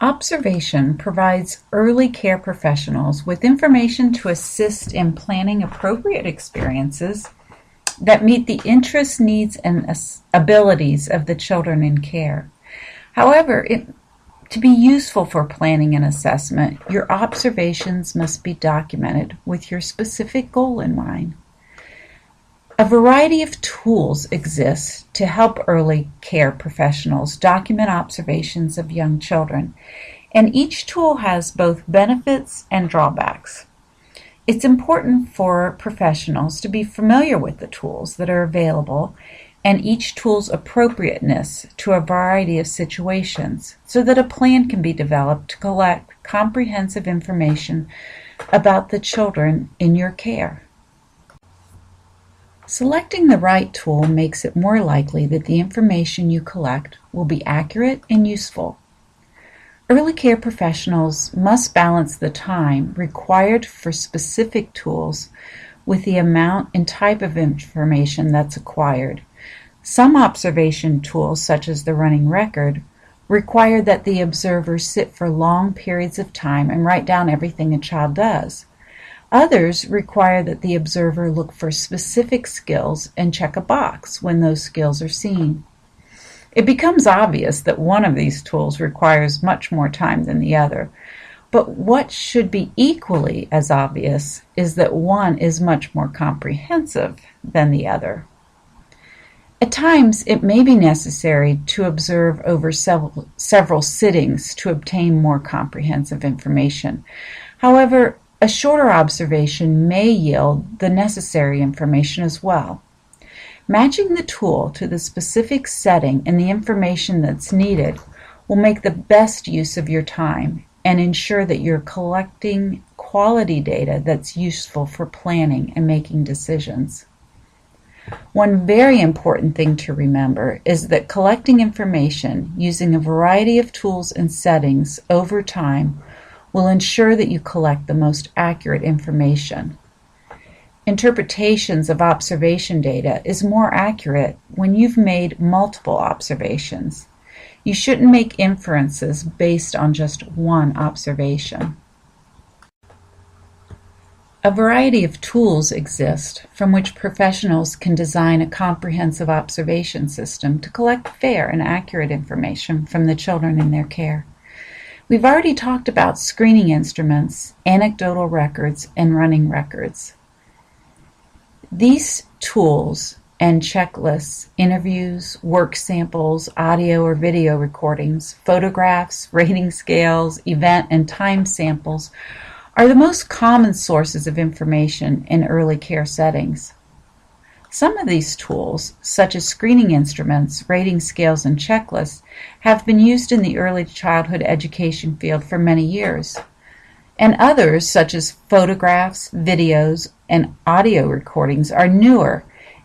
Observation provides early care professionals with information to assist in planning appropriate experiences that meet the interests, needs, and abilities of the children in care. However, to be useful for planning and assessment, your observations must be documented with your specific goal in mind. A variety of tools exist to help early care professionals document observations of young children, and each tool has both benefits and drawbacks. It's important for professionals to be familiar with the tools that are available and each tool's appropriateness to a variety of situations so that a plan can be developed to collect comprehensive information about the children in your care. Selecting the right tool makes it more likely that the information you collect will be accurate and useful. Early care professionals must balance the time required for specific tools with the amount and type of information that's acquired. Some observation tools, such as the running record, require that the observer sit for long periods of time and write down everything a child does. Others require that the observer look for specific skills and check a box when those skills are seen. It becomes obvious that one of these tools requires much more time than the other, but what should be equally as obvious is that one is much more comprehensive than the other. At times, it may be necessary to observe over several sittings to obtain more comprehensive information. However, a shorter observation may yield the necessary information as well. Matching the tool to the specific setting and the information that's needed will make the best use of your time and ensure that you're collecting quality data that's useful for planning and making decisions. One very important thing to remember is that collecting information using a variety of tools and settings over time will ensure that you collect the most accurate information. Interpretations of observation data is more accurate when you've made multiple observations. You shouldn't make inferences based on just one observation. A variety of tools exist from which professionals can design a comprehensive observation system to collect fair and accurate information from the children in their care. We've already talked about screening instruments, anecdotal records, and running records. These tools and checklists, interviews, work samples, audio or video recordings, photographs, rating scales, event and time samples are the most common sources of information in early care settings. Some of these tools, such as screening instruments, rating scales, and checklists, have been used in the early childhood education field for many years. And others, such as photographs, videos, and audio recordings, are newer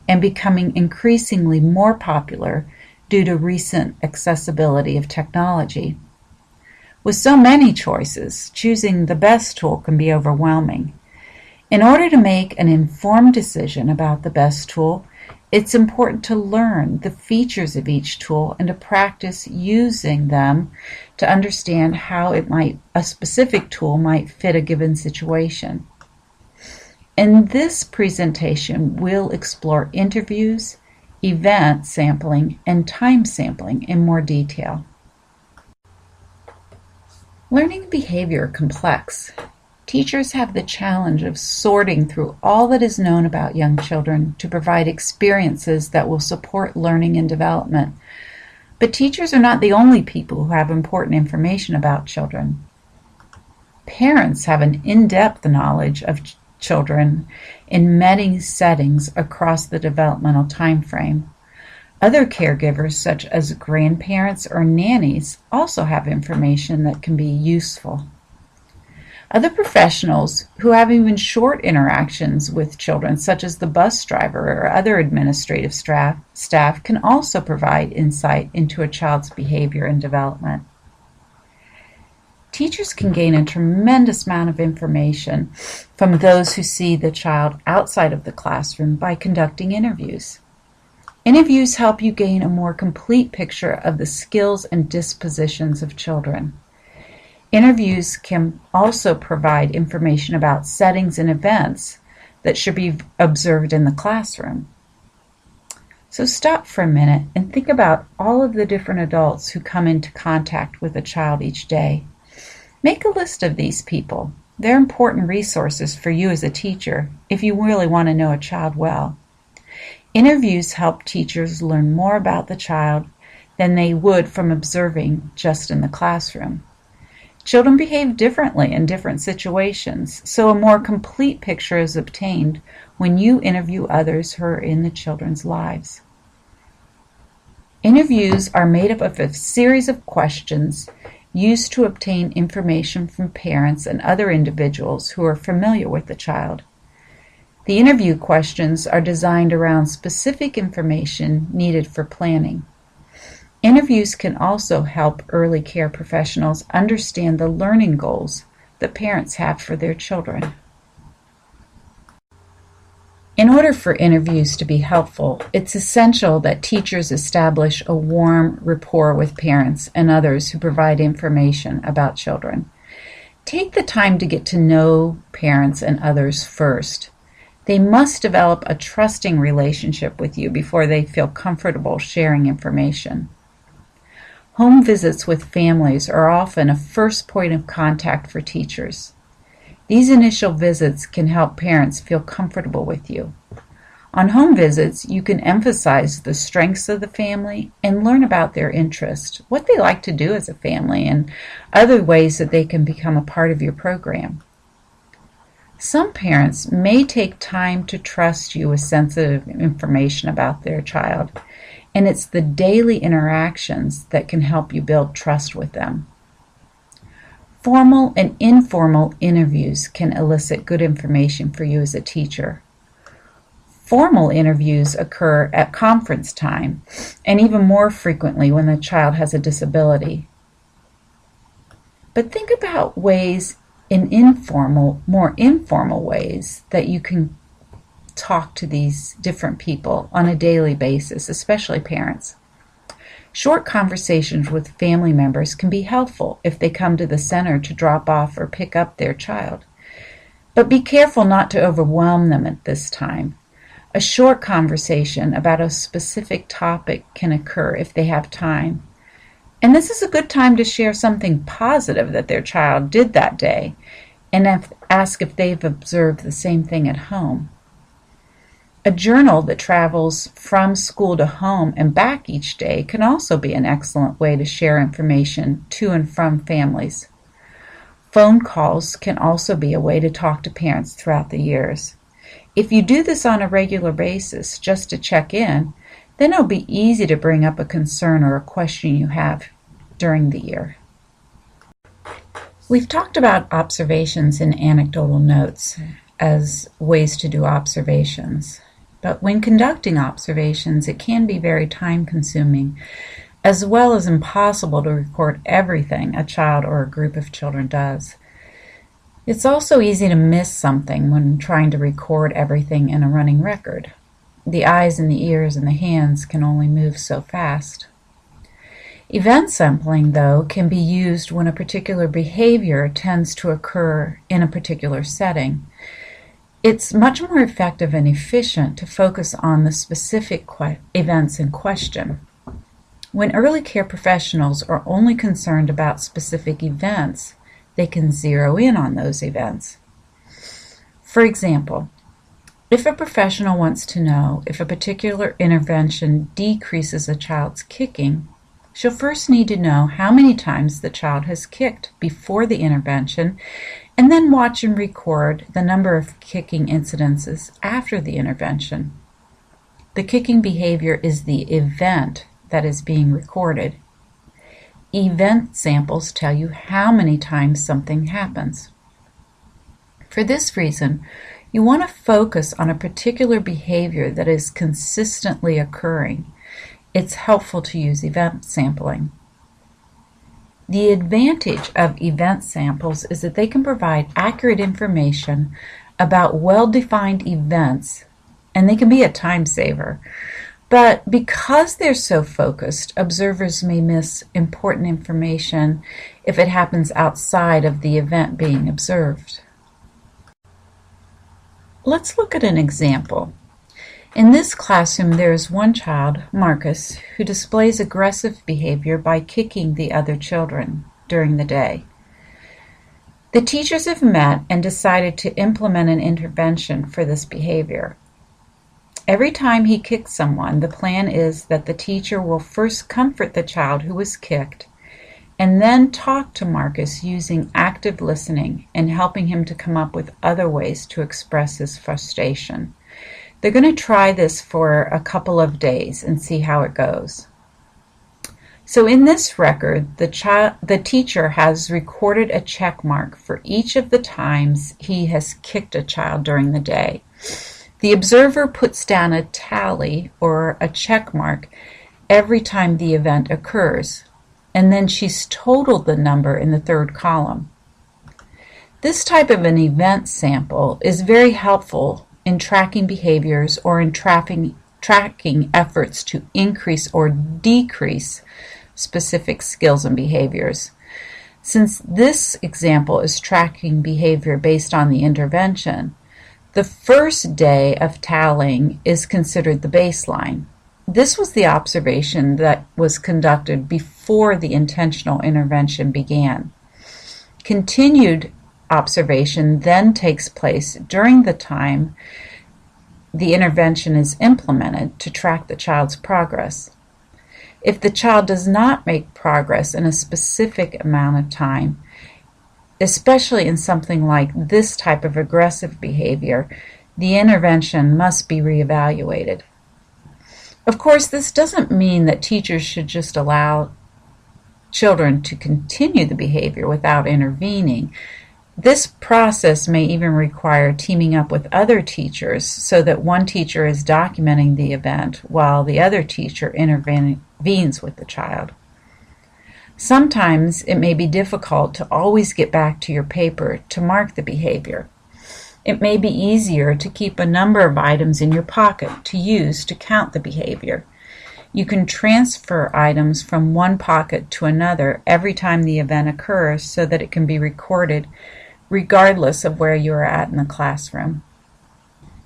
and becoming increasingly more popular due to recent accessibility of technology. With so many choices, choosing the best tool can be overwhelming. In order to make an informed decision about the best tool, it's important to learn the features of each tool and to practice using them to understand how a specific tool might fit a given situation. In this presentation, we'll explore interviews, event sampling, and time sampling in more detail. Learning and behavior are complex. Teachers have the challenge of sorting through all that is known about young children to provide experiences that will support learning and development. But teachers are not the only people who have important information about children. Parents have an in-depth knowledge of children in many settings across the developmental time frame. Other caregivers, such as grandparents or nannies, also have information that can be useful. Other professionals who have even short interactions with children, such as the bus driver or other administrative staff, can also provide insight into a child's behavior and development. Teachers can gain a tremendous amount of information from those who see the child outside of the classroom by conducting interviews. Interviews help you gain a more complete picture of the skills and dispositions of children. Interviews can also provide information about settings and events that should be observed in the classroom. So stop for a minute and think about all of the different adults who come into contact with a child each day. Make a list of these people. They're important resources for you as a teacher if you really want to know a child well. Interviews help teachers learn more about the child than they would from observing just in the classroom. Children behave differently in different situations, so a more complete picture is obtained when you interview others who are in the children's lives. Interviews are made up of a series of questions used to obtain information from parents and other individuals who are familiar with the child. The interview questions are designed around specific information needed for planning. Interviews can also help early care professionals understand the learning goals that parents have for their children. In order for interviews to be helpful, it's essential that teachers establish a warm rapport with parents and others who provide information about children. Take the time to get to know parents and others first. They must develop a trusting relationship with you before they feel comfortable sharing information. Home visits with families are often a first point of contact for teachers. These initial visits can help parents feel comfortable with you. On home visits, you can emphasize the strengths of the family and learn about their interests, what they like to do as a family, and other ways that they can become a part of your program. Some parents may take time to trust you with sensitive information about their child, and it's the daily interactions that can help you build trust with them. Formal and informal interviews can elicit good information for you as a teacher. Formal interviews occur at conference time, and even more frequently when the child has a disability. But think about ways more informal ways that you can talk to these different people on a daily basis, especially parents. Short conversations with family members can be helpful if they come to the center to drop off or pick up their child. But be careful not to overwhelm them at this time. A short conversation about a specific topic can occur if they have time. And this is a good time to share something positive that their child did that day and ask if they've observed the same thing at home. A journal that travels from school to home and back each day can also be an excellent way to share information to and from families. Phone calls can also be a way to talk to parents throughout the years. If you do this on a regular basis just to check in, then it'll be easy to bring up a concern or a question you have during the year. We've talked about observations and anecdotal notes as ways to do observations. But when conducting observations, it can be very time-consuming, as well as impossible to record everything a child or a group of children does. It's also easy to miss something when trying to record everything in a running record. The eyes and the ears and the hands can only move so fast. Event sampling, though, can be used when a particular behavior tends to occur in a particular setting. It's much more effective and efficient to focus on the specific events in question. When early care professionals are only concerned about specific events, they can zero in on those events. For example, if a professional wants to know if a particular intervention decreases a child's kicking, she'll first need to know how many times the child has kicked before the intervention, and then watch and record the number of kicking incidences after the intervention. The kicking behavior is the event that is being recorded. Event samples tell you how many times something happens. For this reason, you want to focus on a particular behavior that is consistently occurring. It's helpful to use event sampling. The advantage of event samples is that they can provide accurate information about well-defined events, and they can be a time saver. But because they're so focused, observers may miss important information if it happens outside of the event being observed. Let's look at an example. In this classroom, there is one child, Marcus, who displays aggressive behavior by kicking the other children during the day. The teachers have met and decided to implement an intervention for this behavior. Every time he kicks someone, the plan is that the teacher will first comfort the child who was kicked and then talk to Marcus using active listening and helping him to come up with other ways to express his frustration. They're going to try this for a couple of days and see how it goes. So in this record, the teacher has recorded a check mark for each of the times he has kicked a child during the day. The observer puts down a tally or a check mark every time the event occurs, and then she's totaled the number in the third column. This type of an event sample is very helpful in tracking behaviors or in tracking efforts to increase or decrease specific skills and behaviors. Since this example is tracking behavior based on the intervention, the first day of tallying is considered the baseline. This was the observation that was conducted before the intentional intervention began. Continued observation then takes place during the time the intervention is implemented to track the child's progress. If the child does not make progress in a specific amount of time, especially in something like this type of aggressive behavior, the intervention must be reevaluated. Of course, this doesn't mean that teachers should just allow children to continue the behavior without intervening. This process may even require teaming up with other teachers so that one teacher is documenting the event while the other teacher intervenes with the child. Sometimes it may be difficult to always get back to your paper to mark the behavior. It may be easier to keep a number of items in your pocket to use to count the behavior. You can transfer items from one pocket to another every time the event occurs so that it can be recorded regardless of where you are at in the classroom.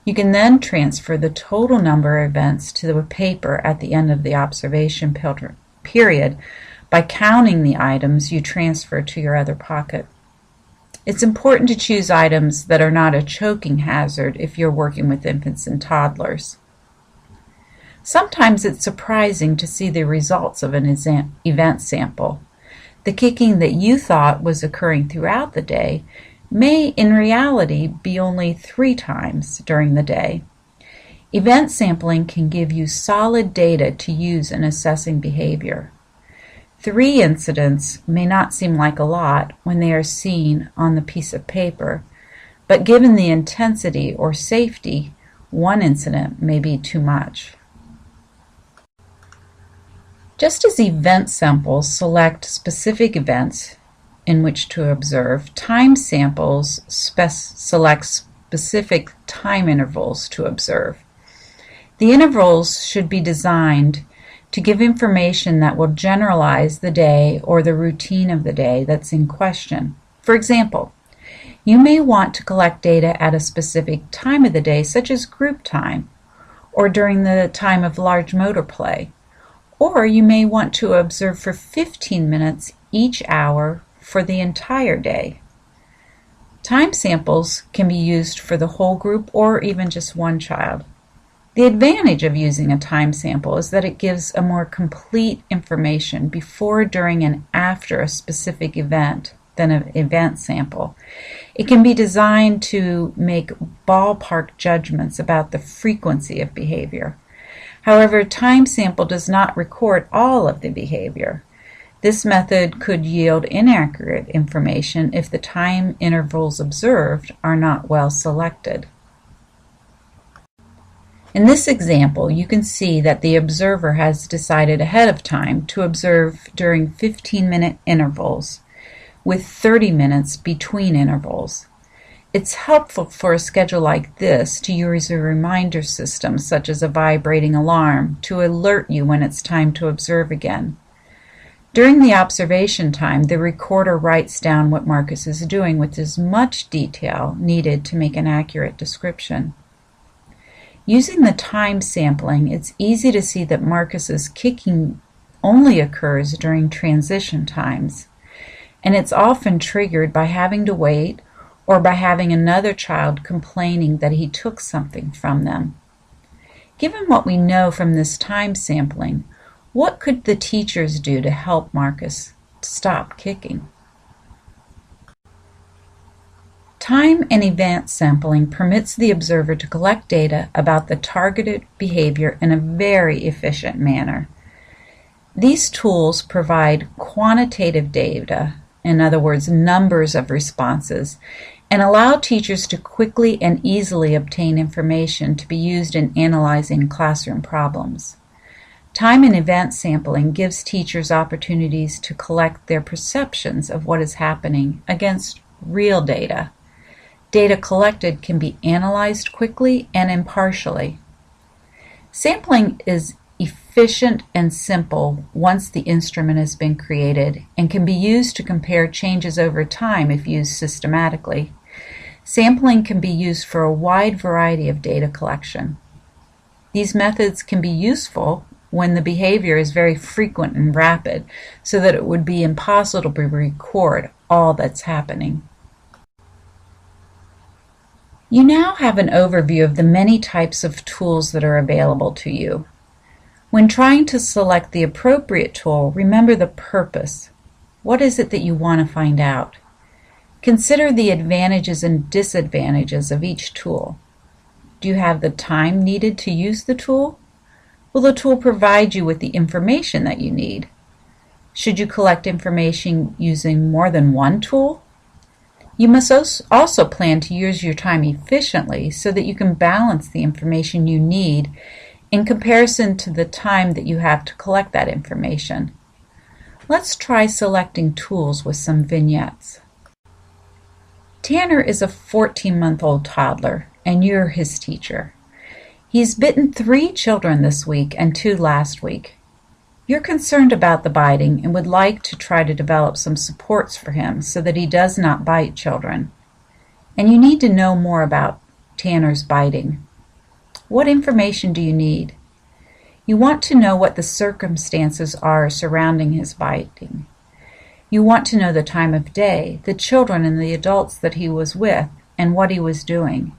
You can then transfer the total number of events to the paper at the end of the observation period by counting the items you transfer to your other pocket. It's important to choose items that are not a choking hazard if you're working with infants and toddlers. Sometimes it's surprising to see the results of an event sample. The kicking that you thought was occurring throughout the day may in reality be only 3 times during the day. Event sampling can give you solid data to use in assessing behavior. 3 incidents may not seem like a lot when they are seen on the piece of paper, but given the intensity or safety, 1 incident may be too much. Just as event samples select specific events in which to observe, time samples select specific time intervals to observe. The intervals should be designed to give information that will generalize the day or the routine of the day that's in question. For example, you may want to collect data at a specific time of the day, such as group time, or during the time of large motor play. Or you may want to observe for 15 minutes each hour for the entire day. Time samples can be used for the whole group or even just one child. The advantage of using a time sample is that it gives a more complete information before, during, and after a specific event than an event sample. It can be designed to make ballpark judgments about the frequency of behavior. However, a time sample does not record all of the behavior. This method could yield inaccurate information if the time intervals observed are not well selected. In this example, you can see that the observer has decided ahead of time to observe during 15-minute intervals, with 30 minutes between intervals. It's helpful for a schedule like this to use a reminder system, such as a vibrating alarm, to alert you when it's time to observe again. During the observation time, the recorder writes down what Marcus is doing with as much detail needed to make an accurate description. Using the time sampling, it's easy to see that Marcus's kicking only occurs during transition times, and it's often triggered by having to wait or by having another child complaining that he took something from them. Given what we know from this time sampling, what could the teachers do to help Marcus stop kicking? Time and event sampling permits the observer to collect data about the targeted behavior in a very efficient manner. These tools provide quantitative data, in other words, numbers of responses, and allow teachers to quickly and easily obtain information to be used in analyzing classroom problems. Time and event sampling gives teachers opportunities to collect their perceptions of what is happening against real data. Data collected can be analyzed quickly and impartially. Sampling is efficient and simple once the instrument has been created and can be used to compare changes over time if used systematically. Sampling can be used for a wide variety of data collection. These methods can be useful when the behavior is very frequent and rapid, so that it would be impossible to record all that's happening. You now have an overview of the many types of tools that are available to you. When trying to select the appropriate tool, remember the purpose. What is it that you want to find out? Consider the advantages and disadvantages of each tool. Do you have the time needed to use the tool? Will the tool provide you with the information that you need? Should you collect information using more than one tool? You must also plan to use your time efficiently so that you can balance the information you need in comparison to the time that you have to collect that information. Let's try selecting tools with some vignettes. Tanner is a 14-month-old toddler, and you're his teacher. He's bitten 3 children this week and 2 last week. You're concerned about the biting and would like to try to develop some supports for him so that he does not bite children. And you need to know more about Tanner's biting. What information do you need? You want to know what the circumstances are surrounding his biting. You want to know the time of day, the children and the adults that he was with, and what he was doing.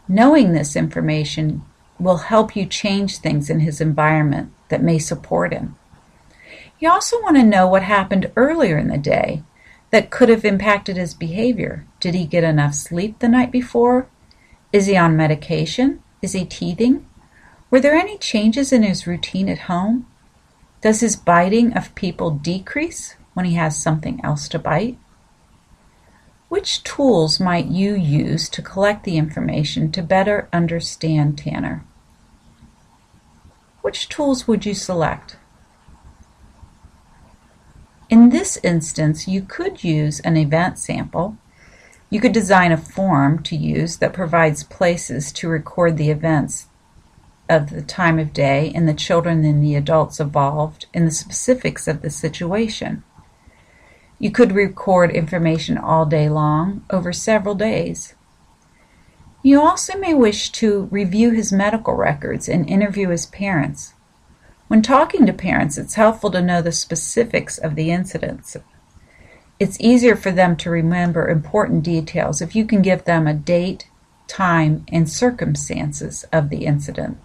Knowing this information will help you change things in his environment that may support him. You also want to know what happened earlier in the day that could have impacted his behavior. Did he get enough sleep the night before? Is he on medication? Is he teething? Were there any changes in his routine at home? Does his biting of people decrease when he has something else to bite? Which tools might you use to collect the information to better understand Tanner? Which tools would you select? In this instance, you could use an event sample. You could design a form to use that provides places to record the events of the time of day and the children and the adults involved in the specifics of the situation. You could record information all day long over several days. You also may wish to review his medical records and interview his parents. When talking to parents, it's helpful to know the specifics of the incidents. It's easier for them to remember important details if you can give them a date, time, and circumstances of the incident.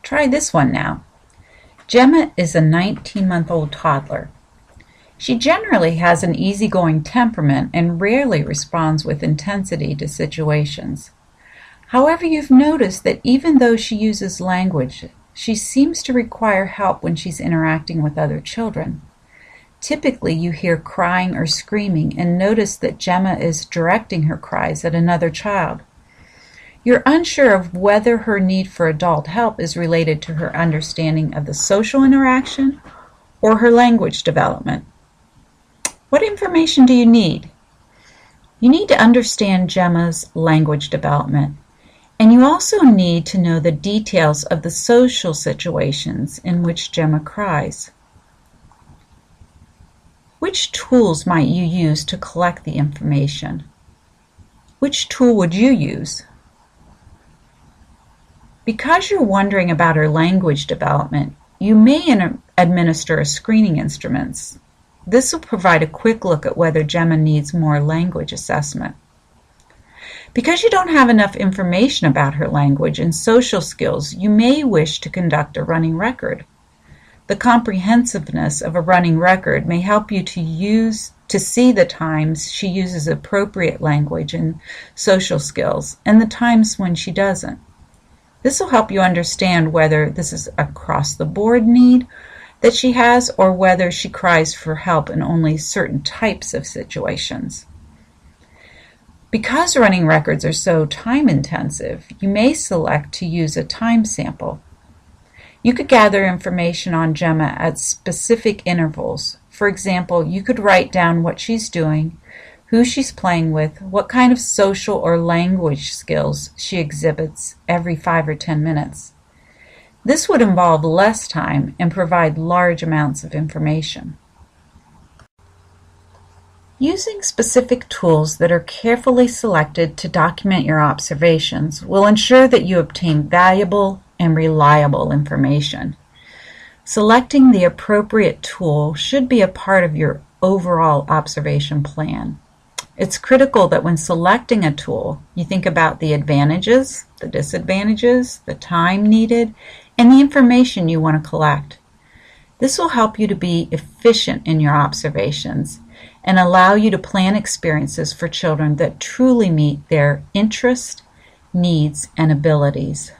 Try this one now. Gemma is a 19-month-old toddler. She generally has an easygoing temperament and rarely responds with intensity to situations. However, you've noticed that even though she uses language, she seems to require help when she's interacting with other children. Typically, you hear crying or screaming and notice that Gemma is directing her cries at another child. You're unsure of whether her need for adult help is related to her understanding of the social interaction or her language development. What information do you need? You need to understand Gemma's language development, and you also need to know the details of the social situations in which Gemma cries. Which tools might you use to collect the information? Which tool would you use? Because you're wondering about her language development, you may administer a screening instruments. This will provide a quick look at whether Gemma needs more language assessment. Because you don't have enough information about her language and social skills, you may wish to conduct a running record. The comprehensiveness of a running record may help you to see the times she uses appropriate language and social skills and the times when she doesn't. This will help you understand whether this is a across-the-board need that she has or whether she cries for help in only certain types of situations. Because running records are so time-intensive, you may select to use a time sample. You could gather information on Gemma at specific intervals. For example, you could write down what she's doing, who she's playing with, what kind of social or language skills she exhibits every 5 or 10 minutes. This would involve less time and provide large amounts of information. Using specific tools that are carefully selected to document your observations will ensure that you obtain valuable and reliable information. Selecting the appropriate tool should be a part of your overall observation plan. It's critical that when selecting a tool, you think about the advantages, the disadvantages, the time needed, and the information you want to collect. This will help you to be efficient in your observations and allow you to plan experiences for children that truly meet their interests, needs, and abilities.